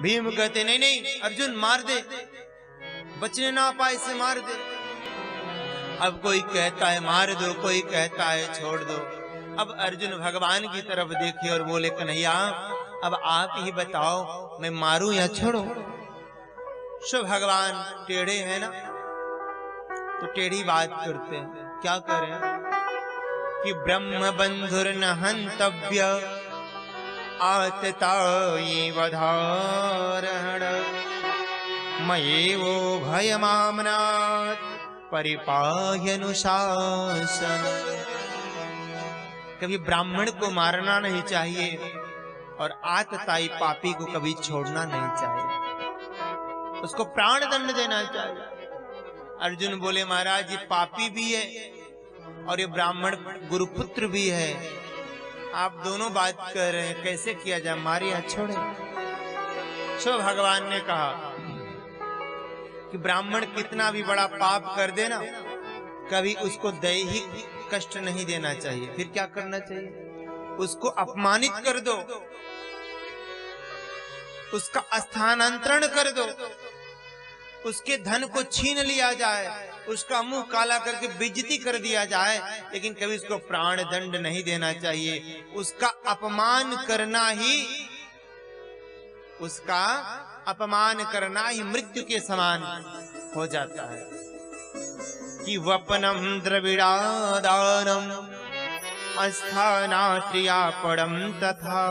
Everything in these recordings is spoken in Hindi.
भीम कहते नहीं नहीं अर्जुन मार दे, बचने ना पाए इसे मार दे। अब कोई कहता है मार दो, कोई कहता है छोड़ दो। अब अर्जुन भगवान की तरफ देखे और बोले कन्हैया अब आप ही बताओ मैं मारूं या छोड़ूं। सो भगवान टेढ़े हैं ना, तो टेढ़ी बात करते हैं। क्या करें कि ब्रह्म बंधुर न हंतव्य आततायि वधारण मयेवो भयमामनात् परिपाह्यनुशासन। कभी ब्राह्मण को मारना नहीं चाहिए और आतताई पापी को कभी छोड़ना नहीं चाहिए, उसको प्राण दंड देना चाहिए। अर्जुन बोले महाराज ये पापी भी है और ये ब्राह्मण गुरुपुत्र भी है, आप दोनों बात कर रहे हैं, कैसे किया जाए, मारे या छोड़े। सो भगवान ने कहा कि ब्राह्मण कितना भी बड़ा पाप कर देना कभी उसको दैहिक कष्ट नहीं देना चाहिए। फिर क्या करना चाहिए, उसको अपमानित कर दो, उसका स्थानांतरण कर दो, उसके धन को छीन लिया जाए, उसका मुंह काला करके बेइज्जती कर दिया जाए, लेकिन कभी उसको प्राण दंड नहीं देना चाहिए। उसका अपमान करना ही मृत्यु के समान हो जाता है। कि वपनम द्रविड़ादानम अस्थानात्रियापड़म तथा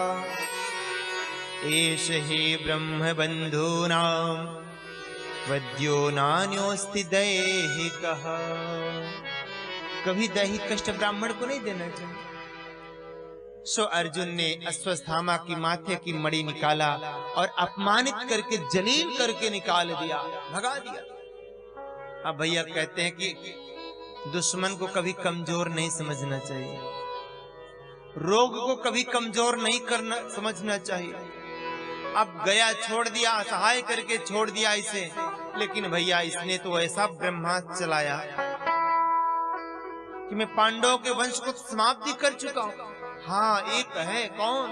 एष हि ब्रह्म बंधूनां वद्यो नान्योस्ति दैहिकः। कभी दैहिक कष्ट ब्राह्मण को नहीं देना चाहिए। सो अर्जुन ने अश्वत्थामा की माथे की मणि निकाला और अपमानित करके जलील करके निकाल दिया, भगा दिया। अब भैया कहते हैं कि दुश्मन को कभी कमजोर नहीं समझना चाहिए, रोग को कभी कमजोर नहीं करना समझना चाहिए। अब गया छोड़ दिया, असहाय करके छोड़ दिया इसे, लेकिन भैया इसने तो ऐसा ब्रह्मास्त्र चलाया कि मैं पांडवों के वंश को समाप्ति कर चुका हूं। हाँ एक है, कौन?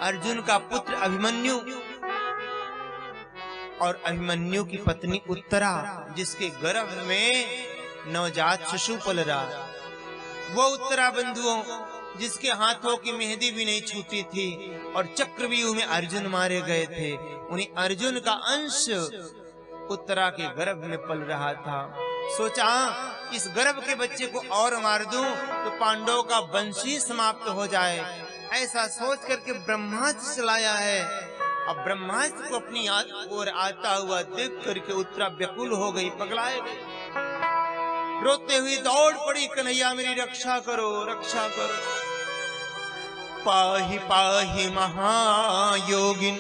अर्जुन का पुत्र अभिमन्यु और अभिमन्यु की पत्नी उत्तरा, जिसके गर्भ में नवजात शिशु पल रहा। वो उत्तरा बंधुओं जिसके हाथों की मेहंदी भी नहीं छूती थी और चक्रव्यूह में अर्जुन मारे गए थे, उन्हीं अर्जुन का अंश उत्तरा के गर्भ में पल रहा था। सोचा इस गर्भ के बच्चे को और मार दूं तो पांडवों का वंश ही समाप्त हो जाए। ऐसा सोच करके ब्रह्मास्त्र चलाया है। अब ब्रह्मास्त्र को अपनी ओर आता हुआ देख करके उत्तरा व्याकुल हो गई, पगलाए गई, रोते हुए दौड़ पड़ी, कन्हैया मेरी रक्षा करो, रक्षा करो। पाहि पाहि महायोगिन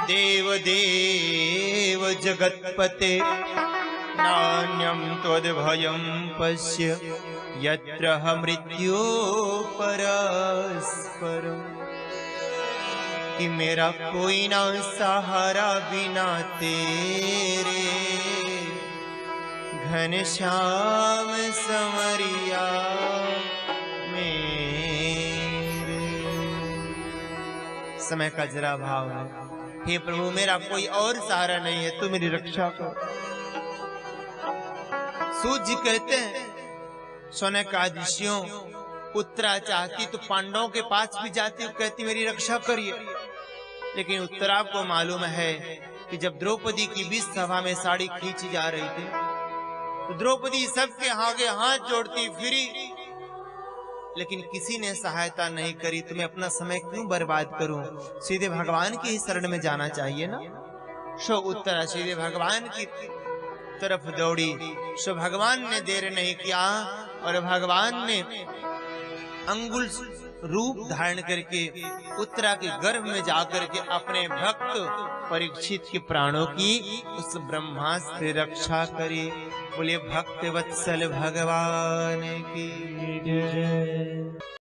देव देव जगत्पते नान्यं त्वद्भयं पश्य यत्र मृत्यो परस्परम्। कि मेरा कोई ना सहारा बिना तेरे घनश्याम समरिया मेरे। समय का जरा भाव है, हे प्रभु मेरा कोई और सहारा नहीं है, तू मेरी रक्षा कर। सूत जी कहते हैं शौनकादिशियों उत्तरा चाहती तो पांडवों के पास भी जाती, कहती मेरी रक्षा करिए, लेकिन उत्तरा को मालूम है कि जब द्रौपदी की बीच सभा में साड़ी खींची जा रही थी तो द्रौपदी सबके आगे हाथ जोड़ती फिरी, लेकिन किसी ने सहायता नहीं करी। तो मैं अपना समय क्यों बर्बाद करूं, सीधे भगवान की ही शरण में जाना चाहिए ना। सो उत्तरा सीधे भगवान की तरफ दौड़ी। सो भगवान ने देर नहीं किया और भगवान ने अंगुल रूप धारण करके उत्तरा के गर्भ में जाकर के अपने भक्त परीक्षित के प्राणों की उस ब्रह्मास्त्र से रक्षा करी। बोले भक्त वत्सल भगवान की जय।